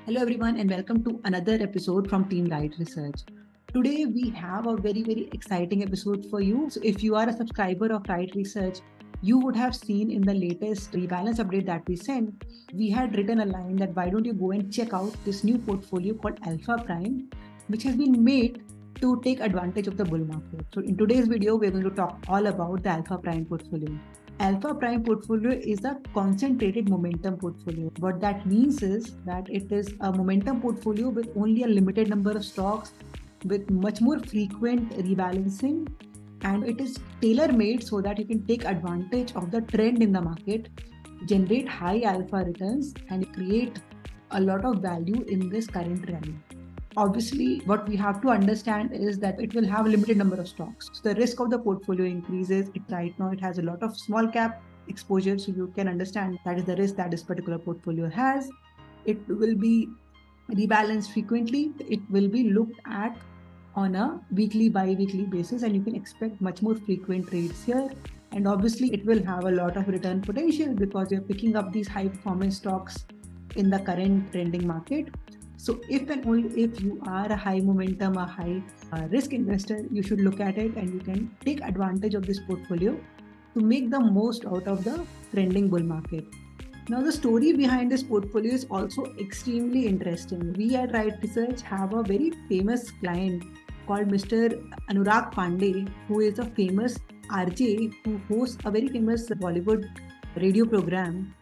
Hello, everyone, and welcome to another episode from Team Wright Research. Today, we have a very exciting episode for you. So, if you are a subscriber of Wright Research, you would have seen in the latest rebalance update that we sent, we had written a line that why don't you go and check out this new portfolio called Alpha Prime, which has been made to take advantage of the bull market. So, in today's video, we're going to talk all about the Alpha Prime portfolio. Alpha Prime portfolio is a concentrated momentum portfolio. What that means is that it is a momentum portfolio with only a limited number of stocks, with much more frequent rebalancing, and it is tailor made so that you can take advantage of the trend in the market, generate high alpha returns, and create a lot of value in this current rally. Obviously, what we have to understand is that it will have a limited number of stocks. So the risk of the portfolio increases. Right now, it has a lot of small cap exposure. So you can understand that is the risk that this particular portfolio has. It will be rebalanced frequently. It will be looked at on a weekly, bi-weekly basis, and you can expect much more frequent trades here. And obviously, it will have a lot of return potential because you're picking up these high performance stocks in the current trending market. So if and only if you are a high momentum, a high risk investor, you should look at it and you can take advantage of this portfolio to make the most out of the trending bull market. Now, the story behind this portfolio is also extremely interesting. We at Wright Research have a very famous client called Mr. Anurag Pandey, who is a famous RJ who hosts a very famous Bollywood radio program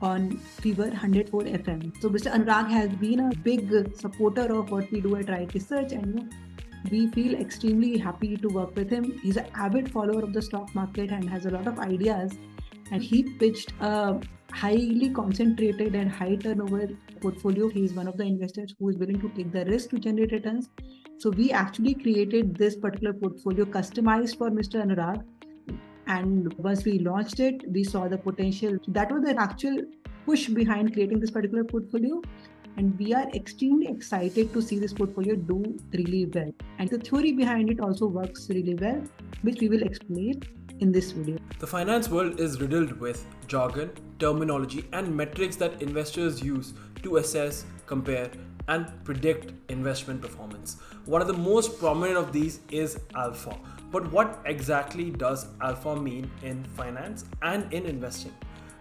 on Fever 104 FM. So Mr. Anurag has been a big supporter of what we do at Wright Research, and we feel extremely happy to work with him. He's an avid follower of the stock market and has a lot of ideas. And he pitched a highly concentrated and high turnover portfolio. He is one of the investors who is willing to take the risk to generate returns. So we actually created this particular portfolio customized for Mr. Anurag. And once we launched it, we saw the potential. That was the actual push behind creating this particular portfolio. And we are extremely excited to see this portfolio do really well. And the theory behind it also works really well, which we will explain in this video. The finance world is riddled with jargon, terminology, and metrics that investors use to assess, compare, and predict investment performance. One of the most prominent of these is alpha. But what exactly does alpha mean in finance and in investing?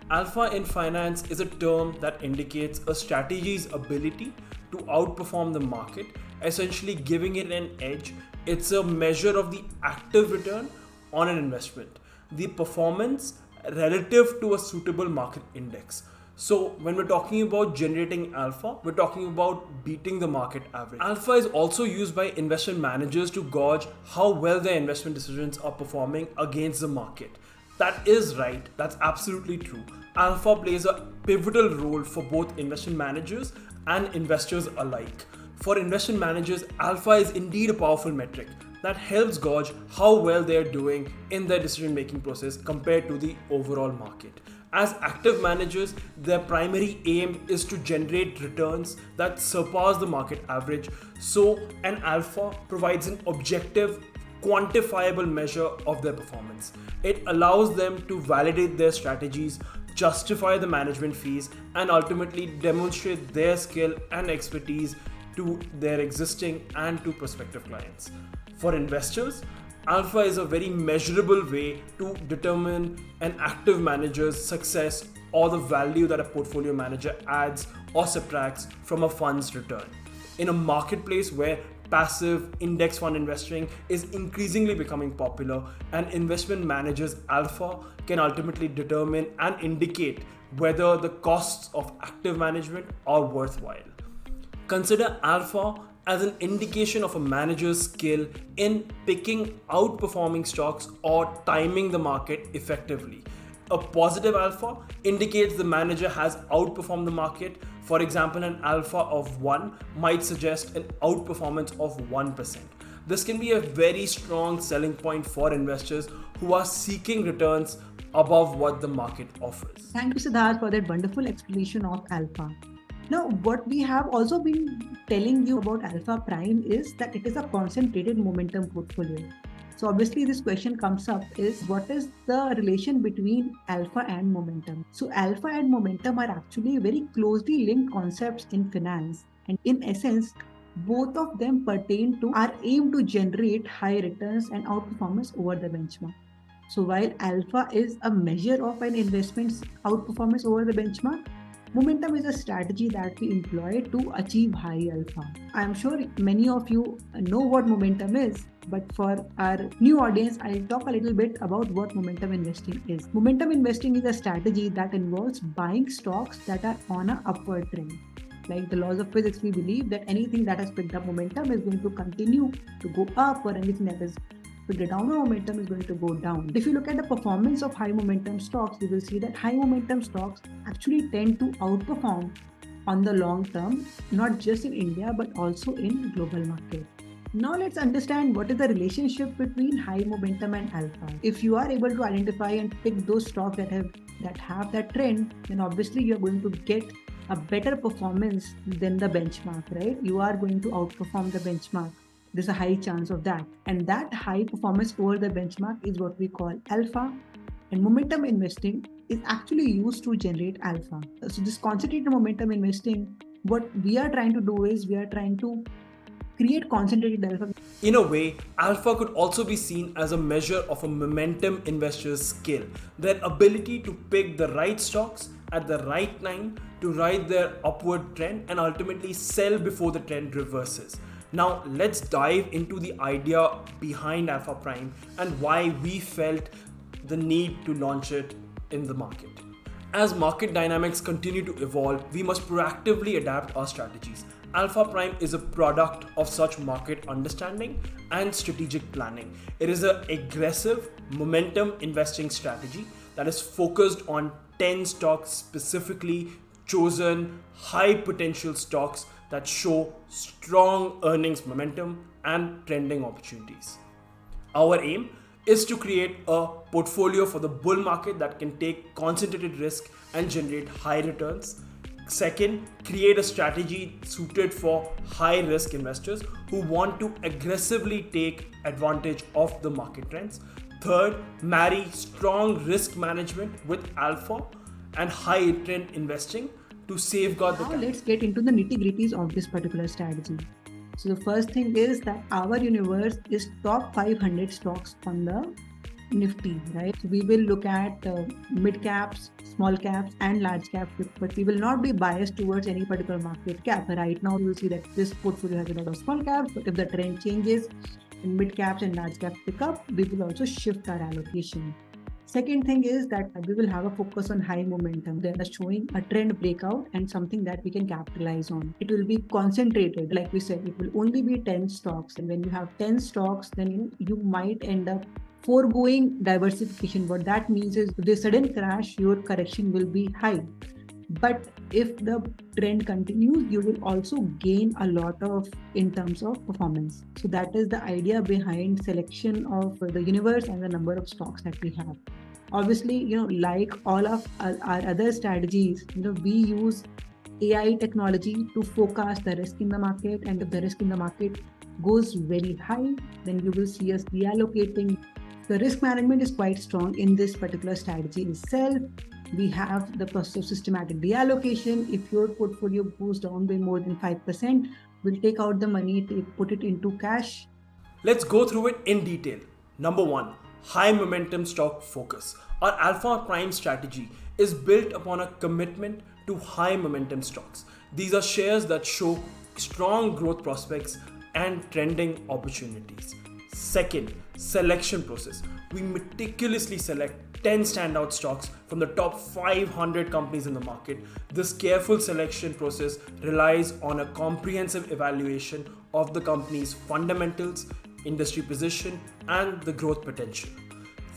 Alpha in finance is a term that indicates a strategy's ability to outperform the market, essentially giving it an edge. It's a measure of the active return on an investment, the performance relative to a suitable market index. So when we're talking about generating alpha, we're talking about beating the market average. Alpha is also used by investment managers to gauge how well their investment decisions are performing against the market. That is right. That's absolutely true. Alpha plays a pivotal role for both investment managers and investors alike. For investment managers, alpha is indeed a powerful metric that helps gauge how well they're doing in their decision-making process compared to the overall market. As active managers, their primary aim is to generate returns that surpass the market average. So an alpha provides an objective, quantifiable measure of their performance. It allows them to validate their strategies, justify the management fees, and ultimately demonstrate their skill and expertise to their existing and to prospective clients. For investors, alpha is a very measurable way to determine an active manager's success or the value that a portfolio manager adds or subtracts from a fund's return. In a marketplace where passive index fund investing is increasingly becoming popular, an investment manager's alpha can ultimately determine and indicate whether the costs of active management are worthwhile. Consider alpha as an indication of a manager's skill in picking outperforming stocks or timing the market effectively. A positive alpha indicates the manager has outperformed the market. For example, an alpha of 1 might suggest an outperformance of 1%. This can be a very strong selling point for investors who are seeking returns above what the market offers. Thank you, Siddharth, for that wonderful explanation of alpha. Now, what we have also been telling you about Alpha Prime is that it is a concentrated momentum portfolio. So obviously this question comes up is what is the relation between alpha and momentum? So alpha and momentum are actually very closely linked concepts in finance. And in essence, both of them pertain to our aim to generate high returns and outperformance over the benchmark. So while alpha is a measure of an investment's outperformance over the benchmark, momentum is a strategy that we employ to achieve high alpha. I'm sure many of you know what momentum is, but for our new audience, I'll talk a little bit about what momentum investing is. Momentum investing is a strategy that involves buying stocks that are on an upward trend. Like the laws of physics, we believe that anything that has picked up momentum is going to continue to go up, or anything that is with the downward momentum is going to go down. If you look at the performance of high momentum stocks, you will see that high momentum stocks actually tend to outperform on the long term, not just in India, but also in global market. Now let's understand what is the relationship between high momentum and alpha. If you are able to identify and pick those stocks that have that trend, then obviously you're going to get a better performance than the benchmark, right? You are going to outperform the benchmark. There's a high chance of that. And that high performance over the benchmark is what we call alpha. And momentum investing is actually used to generate alpha. So this concentrated momentum investing, what we are trying to do is we are trying to create concentrated alpha. In a way, alpha could also be seen as a measure of a momentum investor's skill, their ability to pick the right stocks at the right time to ride their upward trend and ultimately sell before the trend reverses. Now let's dive into the idea behind Alpha Prime and why we felt the need to launch it in the market. As market dynamics continue to evolve, we must proactively adapt our strategies. Alpha Prime is a product of such market understanding and strategic planning. It is an aggressive momentum investing strategy that is focused on 10 stocks, specifically chosen high potential stocks that show strong earnings momentum and trending opportunities. Our aim is to create a portfolio for the bull market that can take concentrated risk and generate high returns. Second, create a strategy suited for high risk investors who want to aggressively take advantage of the market trends. Third, marry strong risk management with alpha and high trend investing to safeguard the Now capital. let's get into the nitty-gritties of this particular strategy. So the first thing is that our universe is top 500 stocks on the Nifty, right? So we will look at mid caps, small caps, and large caps, but we will not be biased towards any particular market cap. Right now, you will see that this portfolio has a lot of small caps, but if the trend changes and mid caps and large caps pick up, we will also shift our allocation. Second thing is that we will have a focus on high momentum. They are showing a trend breakout and something that we can capitalize on. It will be concentrated. Like we said, it will only be 10 stocks. And when you have 10 stocks, then you might end up foregoing diversification. What that means is with a sudden crash, your correction will be high. But if the trend continues, you will also gain a lot of in terms of performance. So that is the idea behind selection of the universe and the number of stocks that we have. Obviously, like all of our other strategies, we use AI technology to forecast the risk in the market. And if the risk in the market goes very high, then you will see us reallocating. The risk management is quite strong in this particular strategy itself. We have the process of systematic reallocation. If your portfolio goes down by more than 5%, we'll take out the money, put it into cash. Let's go through it in detail. Number one, high momentum stock focus. Our Alpha Prime strategy is built upon a commitment to high momentum stocks. These are shares that show strong growth prospects and trending opportunities. Second, selection process. We meticulously select 10 standout stocks from the top 500 companies in the market. This careful selection process relies on a comprehensive evaluation of the company's fundamentals, industry position, and the growth potential.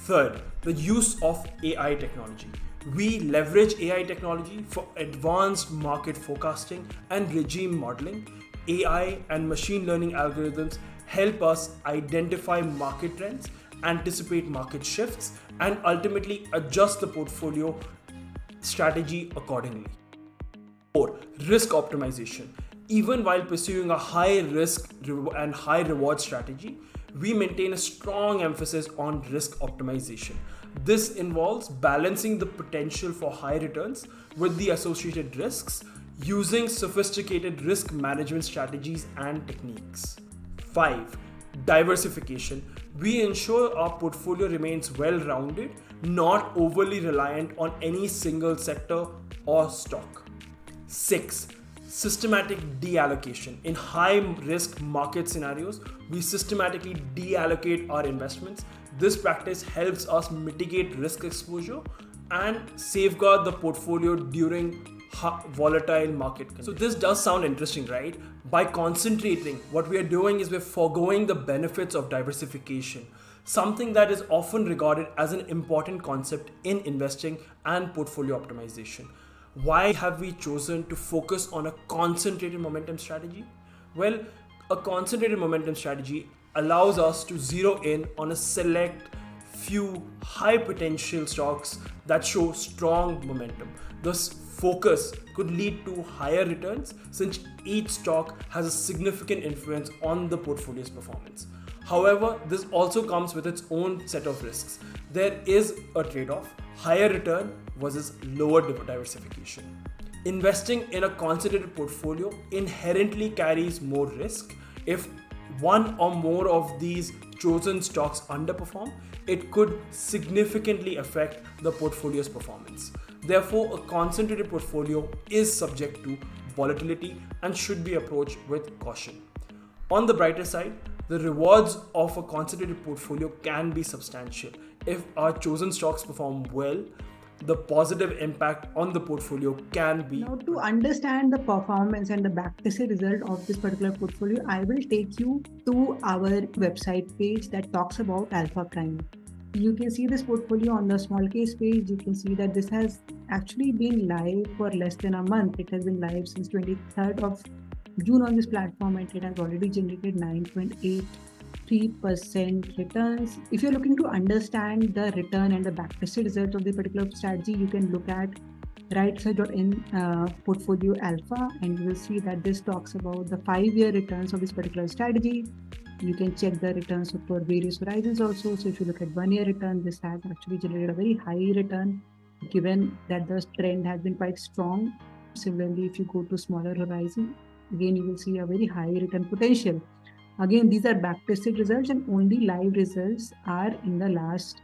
Third, the use of AI technology. We leverage AI technology for advanced market forecasting and regime modeling. AI and machine learning algorithms help us identify market trends, anticipate market shifts, and ultimately adjust the portfolio strategy accordingly. 4. Risk optimization. Even while pursuing a high risk and high reward strategy, we maintain a strong emphasis on risk optimization. This involves balancing the potential for high returns with the associated risks, using sophisticated risk management strategies and techniques. 5. Diversification. We ensure our portfolio remains well-rounded, not overly reliant on any single sector or stock. 6. Systematic deallocation. In high-risk market scenarios, we systematically deallocate our investments. This practice helps us mitigate risk exposure and safeguard the portfolio during volatile market conditions. So this does sound interesting, right? By concentrating, what we are doing is we're foregoing the benefits of diversification, something that is often regarded as an important concept in investing and portfolio optimization. Why have we chosen to focus on a concentrated momentum strategy? Well, a concentrated momentum strategy allows us to zero in on a select few high potential stocks that show strong momentum. This focus could lead to higher returns since each stock has a significant influence on the portfolio's performance. However, this also comes with its own set of risks. There is a trade-off: higher return versus lower diversification. Investing in a concentrated portfolio inherently carries more risk. If one or more of these chosen stocks underperform, it could significantly affect the portfolio's performance. Therefore, a concentrated portfolio is subject to volatility and should be approached with caution. On the brighter side, the rewards of a concentrated portfolio can be substantial. If our chosen stocks perform well, the positive impact on the portfolio can be. Now, to understand the performance and the backtested result of this particular portfolio, I will take you to our website page that talks about Alpha Prime. You can see this portfolio on the small case page. You can see that this has actually been live for less than a month. It has been live since 23rd of June on this platform, and it has already generated 9.83% returns. If you're looking to understand the return and the backtested results of the particular strategy, you can look at wright.in portfolio alpha, and you will see that this talks about the 5-year returns of this particular strategy. You can check the returns for various horizons also. So if you look at 1-year return, this has actually generated a very high return given that the trend has been quite strong. Similarly, if you go to smaller horizon, again you will see a very high return potential. Again, these are backtested results and only live results are in the last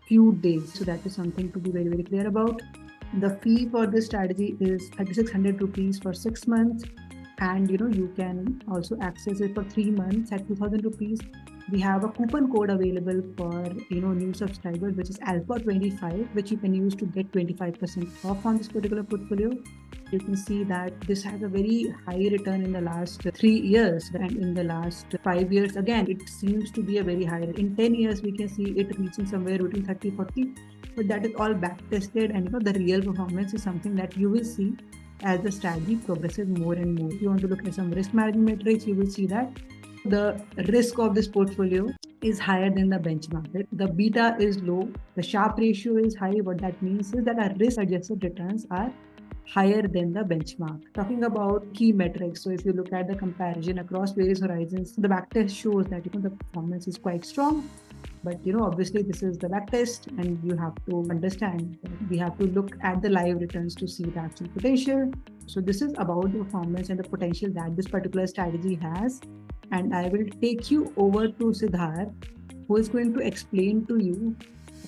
few days. So that is something to be very, very clear about. The fee for this strategy is 3,600 rupees for 6 months. And you can also access it for 3 months at 2,000 rupees. We have a coupon code available for new subscribers, which is Alpha25, which you can use to get 25% off on this particular portfolio. You can see that this has a very high return in the last 3 years, and in the last 5 years, again, it seems to be a very high. In 10 years, we can see it reaching somewhere between 30-40, but that is all back tested, and the real performance is something that you will see as the strategy progresses more and more. If you want to look at some risk management metrics, you will see that the risk of this portfolio is higher than the benchmark. The beta is low, the Sharpe ratio is high. What that means is that our risk-adjusted returns are higher than the benchmark. Talking about key metrics, so if you look at the comparison across various horizons, the backtest shows that the performance is quite strong. But obviously this is the backtest, and you have to understand that we have to look at the live returns to see the actual potential. So this is about the performance and the potential that this particular strategy has. And I will take you over to Siddharth, who is going to explain to you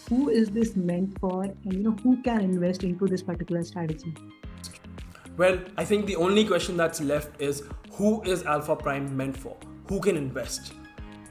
who is this meant for, and who can invest into this particular strategy. Well, I think the only question that's left is, who is Alpha Prime meant for? Who can invest?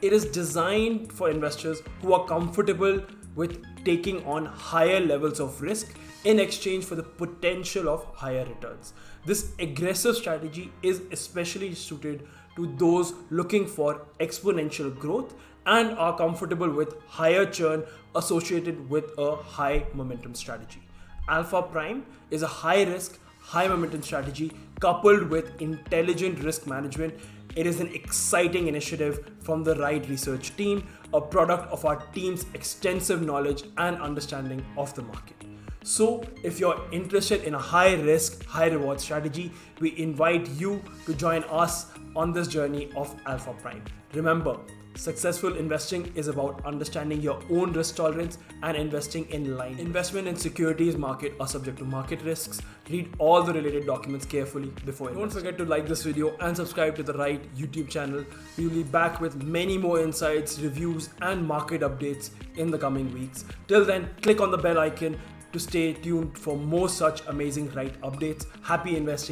It is designed for investors who are comfortable with taking on higher levels of risk in exchange for the potential of higher returns. This aggressive strategy is especially suited to those looking for exponential growth and are comfortable with higher churn associated with a high momentum strategy. Alpha Prime is a high risk, high momentum strategy coupled with intelligent risk management. It is an exciting initiative from the Wright research team, a product of our team's extensive knowledge and understanding of the market. So, if you're interested in a high risk, high reward strategy, we invite you to join us on this journey of Alpha Prime. Remember, successful investing is about understanding your own risk tolerance and investing in line. Investment in securities market are subject to market risks. Read all the related documents carefully before investing. Don't forget to like this video and subscribe to the Wright YouTube channel. We will be back with many more insights, reviews, and market updates in the coming weeks. Till then, click on the bell icon to stay tuned for more such amazing Wright updates. Happy investing.